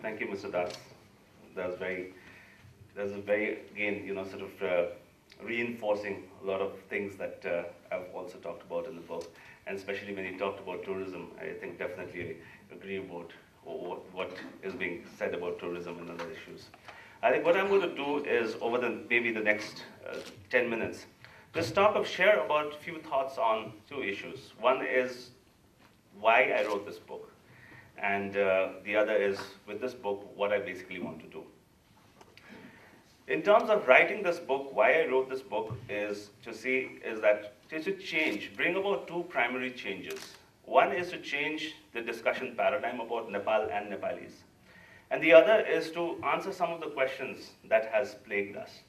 Thank you, Mr. Das. That's a very, again, sort of reinforcing a lot of things that I've also talked about in the book, and especially when you talked about tourism, I think definitely I agree about what is being said about tourism and other issues. I think what I'm going to do is, over maybe the next 10 minutes, just share about a few thoughts on two issues. One is why I wrote this book, and the other is, with this book, what I basically want to do. In terms of writing this book, why I wrote this book is to change, bring about two primary changes. One is to change the discussion paradigm about Nepal and Nepalis. And the other is to answer some of the questions that has plagued us.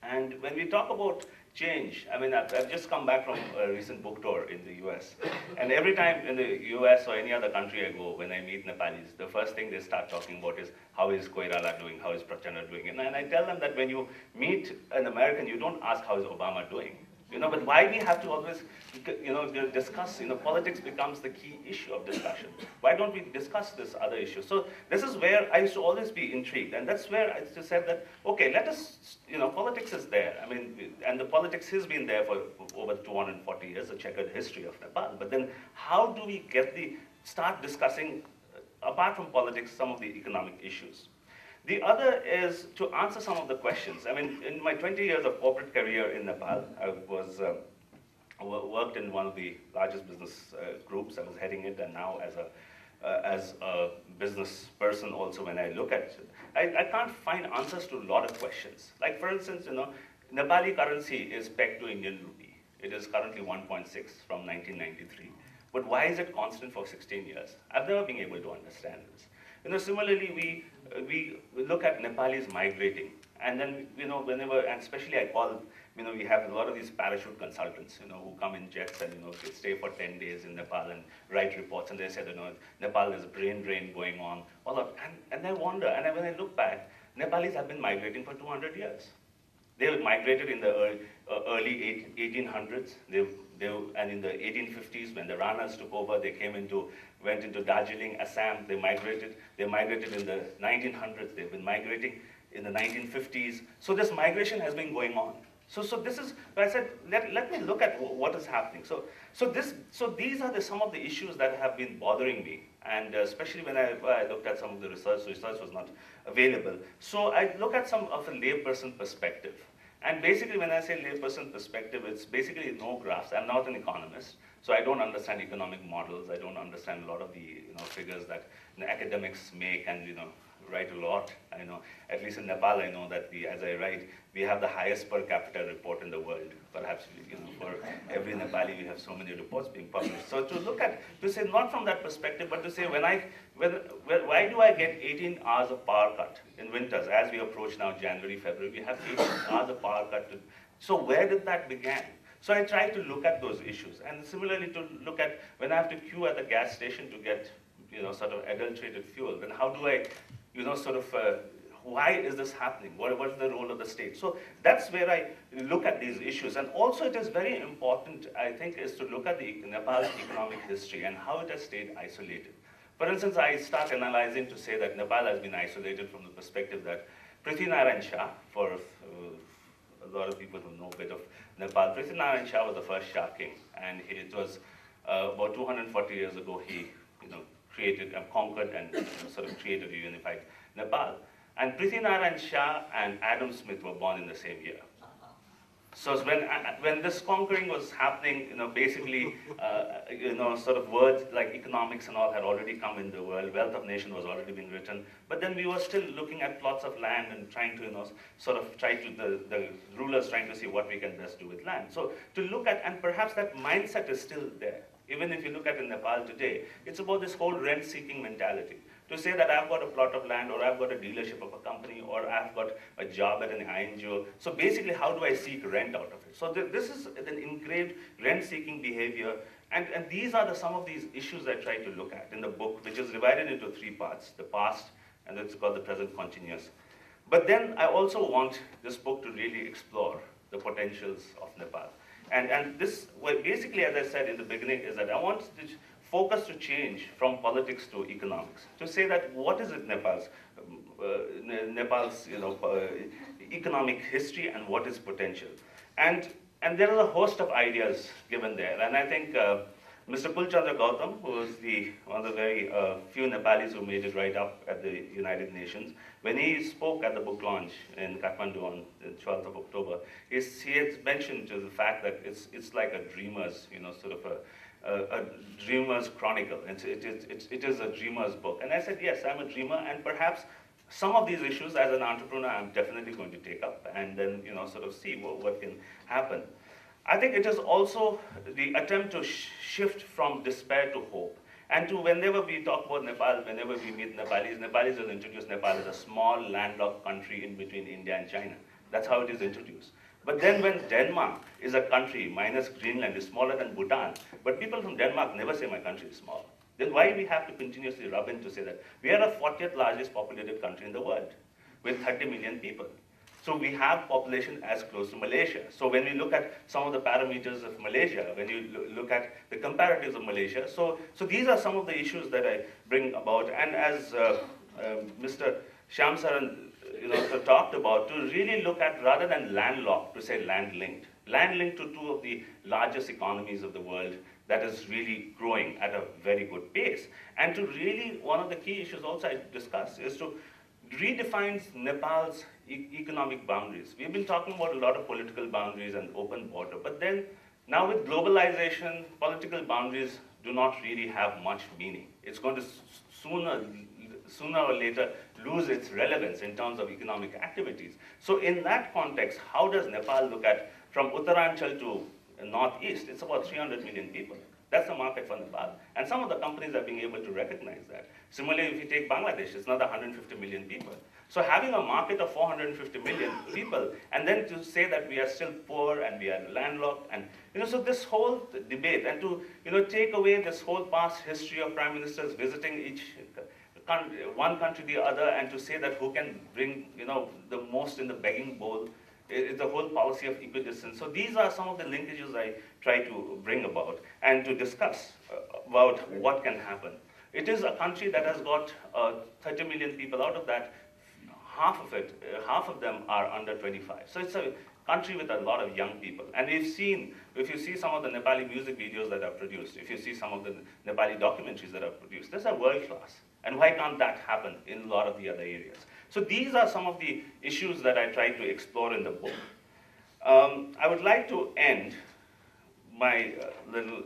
And when we talk about change, I mean, I've just come back from a recent book tour in the US. And every time in the US or any other country I go, when I meet Nepalis, the first thing they start talking about is, how is Koirala doing, how is Prachanda doing? And I tell them that when you meet an American, you don't ask, how is Obama doing? But why we have to always, discuss, politics becomes the key issue of discussion. Why don't we discuss this other issue? So this is where I used to always be intrigued. And that's where I just said that, okay, let us, politics is there. I mean, and the politics has been there for over 240 years, a checkered history of Nepal. But then how do we start discussing, apart from politics, some of the economic issues? The other is to answer some of the questions. I mean, in my 20 years of corporate career in Nepal, I worked in one of the largest business groups. I was heading it, and now as a business person also, when I look at it, I can't find answers to a lot of questions. Like, for instance, Nepali currency is pegged to Indian rupee. It is currently 1.6 from 1993. But why is it constant for 16 years? I've never been able to understand this. Similarly, we look at Nepalis migrating, and then, whenever, and especially I call, we have a lot of these parachute consultants, who come in jets and, they stay for 10 days in Nepal and write reports, and they said, Nepal, there's a brain drain going on, all of, and I wonder, and when I look back, Nepalis have been migrating for 200 years. They migrated in the early 1800s, and in the 1850s, when the Ranas took over, they went into Darjeeling, Assam. They migrated in the 1900s. They've been migrating in the 1950s. So this migration has been going on. So this is where I said, let me look at what is happening. So these are some of the issues that have been bothering me, and especially when I looked at some of the research was not available. So I look at some of a layperson perspective. And basically, when I say layperson perspective, it's basically no graphs. I'm not an economist, so I don't understand economic models. I don't understand a lot of the figures that academics make and write a lot. I know, at least in Nepal, I know that as I write, we have the highest per capita report in the world. Perhaps for every Nepali, we have so many reports being published. So to say not from that perspective, but to say why do I get 18 hours of power cut in winters? As we approach now January, February, we have 18 hours of power cut. So where did that begin? So I try to look at those issues, and similarly to look at when I have to queue at the gas station to get sort of adulterated fuel. Then how do I why is this happening? What is the role of the state? So that's where I look at these issues. And also it is very important, I think, is to look at Nepal's economic history and how it has stayed isolated. For instance, I start analyzing to say that Nepal has been isolated from the perspective that Prithvinarayan Shah, for a lot of people who know a bit of Nepal, Prithvinarayan Shah was the first Shah king. And it was about 240 years ago, he created and conquered and sort of created a unified Nepal. And Prithvinarayan Shah and Adam Smith were born in the same year. So when this conquering was happening, basically, sort of words like economics and all had already come in the world. Wealth of Nation was already being written. But then we were still looking at plots of land and trying to, the rulers trying to see what we can best do with land. So to look at, and perhaps that mindset is still there. Even if you look at in Nepal today, it's about this whole rent-seeking mentality. To say that I've got a plot of land, or I've got a dealership of a company, or I've got a job at an INGO. So basically, how do I seek rent out of it? So this is an engraved rent-seeking behavior. And these are some of these issues I try to look at in the book, which is divided into three parts: the past, and it's called the present continuous. But then I also want this book to really explore the potentials of Nepal. And this, well, basically, as I said in the beginning, is that I want focus to change from politics to economics, to say that what is it Nepal's economic history and what is potential. And there are a host of ideas given there. And I think Mr. Pulchandra Gautam, who is one of the very few Nepalis who made it right up at the United Nations, when he spoke at the book launch in Kathmandu on the 12th of October, he had mentioned to the fact that it's like a dreamer's, sort of a dreamer's chronicle. It is a dreamer's book. And I said, yes, I'm a dreamer, and perhaps some of these issues as an entrepreneur I'm definitely going to take up and then sort of see what can happen. I think it is also the attempt to shift from despair to hope. And to whenever we talk about Nepal, whenever we meet Nepalis will introduce Nepal as a small landlocked country in between India and China. That's how it is introduced. But then when Denmark is a country, minus Greenland, is smaller than Bhutan, but people from Denmark never say my country is small. Then why do we have to continuously rub in to say that? We are the 40th largest populated country in the world with 30 million people. So we have population as close to Malaysia. So when we look at some of the parameters of Malaysia, when you look at the comparatives of Malaysia, so these are some of the issues that I bring about. And as Mr. Shyam Saran talked about, to really look at, rather than landlocked, to say land-linked. Land-linked to two of the largest economies of the world that is really growing at a very good pace. And to really, one of the key issues also I discussed is to redefine Nepal's economic boundaries. We've been talking about a lot of political boundaries and open border, but then now with globalization, political boundaries do not really have much meaning. It's going to sooner or later lose its relevance in terms of economic activities. So in that context, how does Nepal look at, from Uttaranchal to northeast, it's about 300 million people. That's the market for Nepal. And some of the companies are being able to recognize that. Similarly, if you take Bangladesh, it's another 150 million people. So having a market of 450 million people, and then to say that we are still poor and we are landlocked, and so this whole debate, and to take away this whole past history of prime ministers visiting one country the other, and to say that who can bring the most in the begging bowl, is the whole policy of equidistance. So these are some of the linkages I try to bring about and to discuss about what can happen. It is a country that has got 30 million people. Out of that, half of them are under 25. So it's a country with a lot of young people. And if you see some of the Nepali music videos that are produced, if you see some of the Nepali documentaries that are produced, those are world class. And why can't that happen in a lot of the other areas? So these are some of the issues that I try to explore in the book. I would like to end my little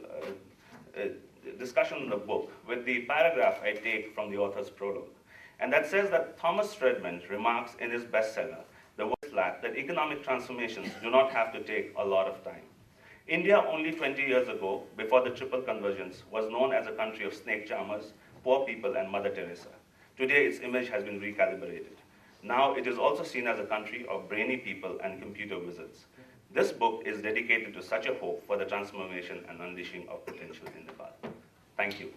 discussion in the book with the paragraph I take from the author's prologue. And that says that Thomas Friedman remarks in his bestseller, The World Flat, that economic transformations do not have to take a lot of time. India, only 20 years ago, before the triple convergence, was known as a country of snake charmers, poor people, and Mother Teresa. Today, its image has been recalibrated. Now, it is also seen as a country of brainy people and computer wizards. This book is dedicated to such a hope for the transformation and unleashing of potential in Nepal. Thank you.